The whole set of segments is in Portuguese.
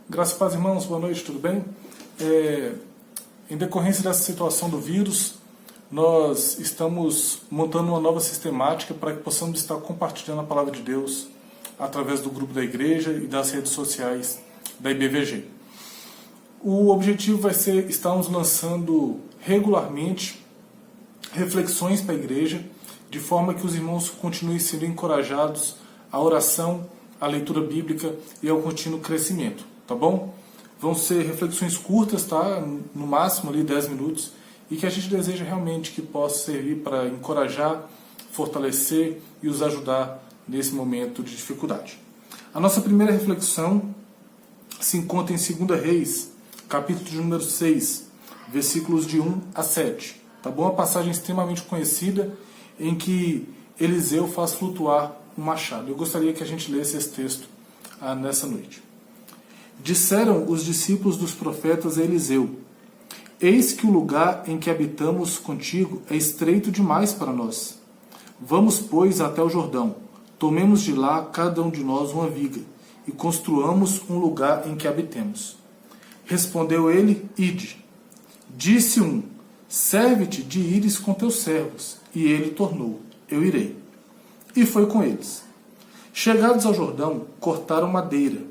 Graças a Deus, irmãos, boa noite, tudo bem? Em decorrência dessa situação do vírus, nós estamos montando uma nova sistemática para que possamos estar compartilhando a palavra de Deus através do grupo da igreja e das redes sociais da IBVG. O objetivo vai ser estarmos lançando regularmente reflexões para a igreja, de forma que os irmãos continuem sendo encorajados à oração, à leitura bíblica e ao contínuo crescimento, tá bom? Vão ser reflexões curtas, tá? No máximo ali 10 minutos, e que a gente deseja realmente que possa servir para encorajar, fortalecer e os ajudar nesse momento de dificuldade. A nossa primeira reflexão se encontra em 2 Reis, capítulo de número 6, versículos de 1 a 7. Tá bom? Uma passagem extremamente conhecida em que Eliseu faz flutuar um machado. Eu gostaria que a gente lesse esse texto nessa noite. Disseram os discípulos dos profetas a Eliseu: Eis que o lugar em que habitamos contigo é estreito demais para nós. Vamos, pois, até o Jordão. Tomemos de lá, cada um de nós, uma viga, e construamos um lugar em que habitemos. Respondeu ele: Ide. Disse um: Serve-te de ires com teus servos. E ele tornou: Eu irei. E foi com eles. Chegados ao Jordão, cortaram madeira.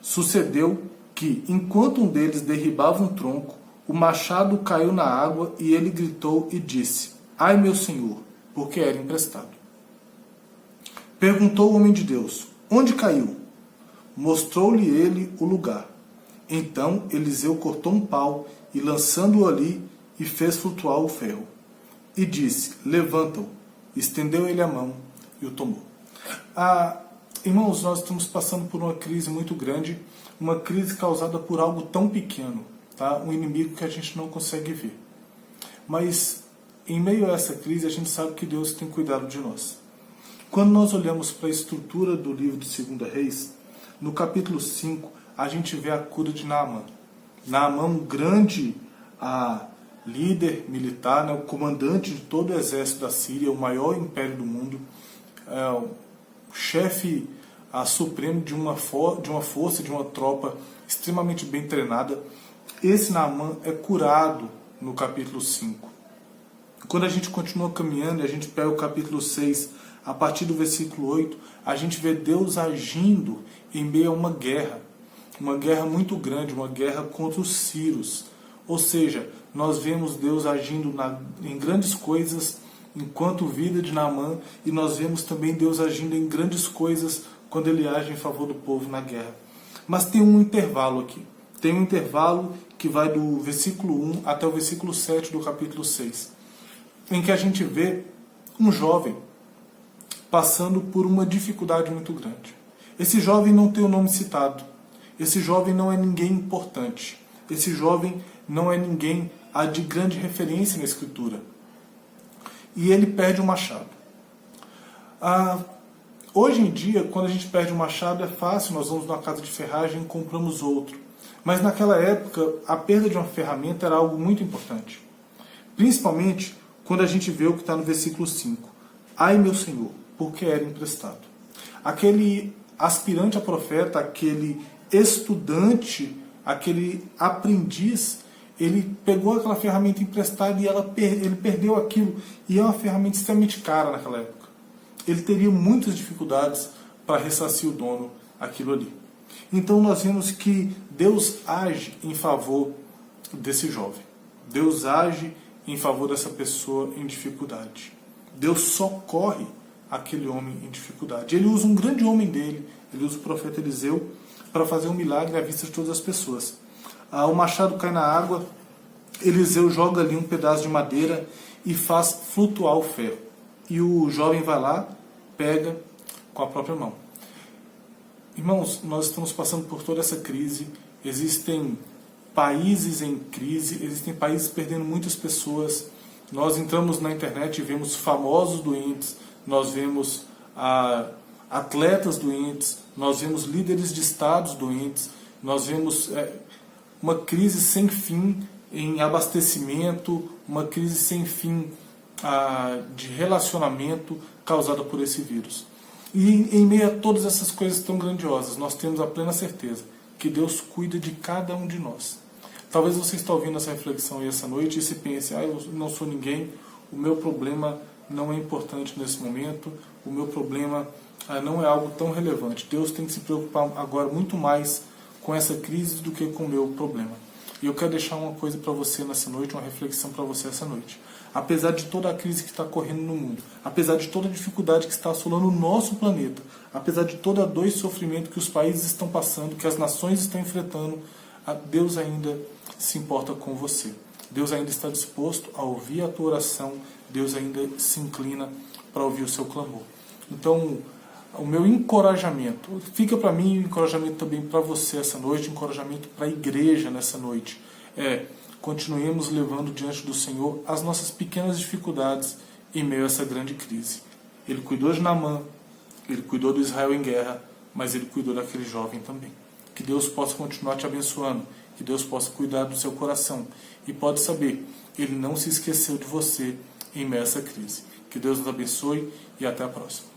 Sucedeu que, enquanto um deles derribava um tronco, o machado caiu na água e ele gritou e disse: Ai, meu senhor, porque era emprestado. Perguntou o homem de Deus: Onde caiu? Mostrou-lhe ele o lugar. Então Eliseu cortou um pau e, lançando-o ali, e fez flutuar o ferro. E disse: Levanta-o. Estendeu ele a mão e o tomou. Irmãos, nós estamos passando por uma crise muito grande, uma crise causada por algo tão pequeno, tá? Um inimigo que a gente não consegue ver. Mas, em meio a essa crise, a gente sabe que Deus tem cuidado de nós. Quando nós olhamos para a estrutura do livro de 2 Reis, no capítulo 5, a gente vê a cura de Naamã. Naamã, um grande líder militar, né, o comandante de todo o exército da Síria, o maior império do mundo, o chefe supremo de uma força, de uma tropa extremamente bem treinada. Esse Naamã é curado no capítulo 5. Quando a gente continua caminhando e a gente pega o capítulo 6, a partir do versículo 8, a gente vê Deus agindo em meio a uma guerra muito grande, uma guerra contra os sírios. Ou seja, nós vemos Deus agindo em grandes coisas enquanto vida de Naamã, e nós vemos também Deus agindo em grandes coisas quando ele age em favor do povo na guerra. Mas tem um intervalo aqui. Tem um intervalo que vai do versículo 1 até o versículo 7 do capítulo 6, em que a gente vê um jovem passando por uma dificuldade muito grande. Esse jovem não tem o nome citado. Esse jovem não é ninguém importante. Esse jovem não é ninguém de grande referência na Escritura. E ele perde o machado. Hoje em dia, quando a gente perde o machado, é fácil, nós vamos numa casa de ferragem e compramos outro. Mas naquela época, a perda de uma ferramenta era algo muito importante. Principalmente quando a gente vê o que está no versículo 5. Ai, meu senhor, porque era emprestado. Aquele aspirante a profeta, aquele estudante, aquele aprendiz, ele pegou aquela ferramenta emprestada e ele perdeu aquilo. E é uma ferramenta extremamente cara naquela época. Ele teria muitas dificuldades para ressarcir o dono aquilo ali. Então nós vemos que Deus age em favor desse jovem. Deus age em favor dessa pessoa em dificuldade. Deus socorre aquele homem em dificuldade. Ele usa um grande homem dele, ele usa o profeta Eliseu, para fazer um milagre à vista de todas as pessoas. O machado cai na água, Eliseu joga ali um pedaço de madeira e faz flutuar o ferro. E o jovem vai lá, pega com a própria mão. Irmãos, nós estamos passando por toda essa crise, existem países em crise, existem países perdendo muitas pessoas. Nós entramos na internet e vemos famosos doentes, nós vemos atletas doentes, nós vemos líderes de estados doentes, nós vemos uma crise sem fim em abastecimento, uma crise sem fim de relacionamento causada por esse vírus. E em meio a todas essas coisas tão grandiosas, nós temos a plena certeza que Deus cuida de cada um de nós. Talvez você esteja ouvindo essa reflexão aí essa noite e se pense, eu não sou ninguém, o meu problema não é importante nesse momento, o meu problema não é algo tão relevante. Deus tem que se preocupar agora muito mais com essa crise do que com o meu problema. E eu quero deixar uma coisa para você nessa noite, uma reflexão para você essa noite. Apesar de toda a crise que está correndo no mundo, apesar de toda a dificuldade que está assolando o nosso planeta, apesar de toda a dor e sofrimento que os países estão passando, que as nações estão enfrentando, Deus ainda se importa com você. Deus ainda está disposto a ouvir a tua oração, Deus ainda se inclina para ouvir o seu clamor. Então, o meu encorajamento, fica para mim o encorajamento também para você essa noite, encorajamento para a igreja nessa noite, continuemos levando diante do Senhor as nossas pequenas dificuldades em meio a essa grande crise. Ele cuidou de Naamã, Ele cuidou do Israel em guerra, mas Ele cuidou daquele jovem também. Que Deus possa continuar te abençoando, que Deus possa cuidar do seu coração. E pode saber, Ele não se esqueceu de você em meio a essa crise. Que Deus nos abençoe e até a próxima.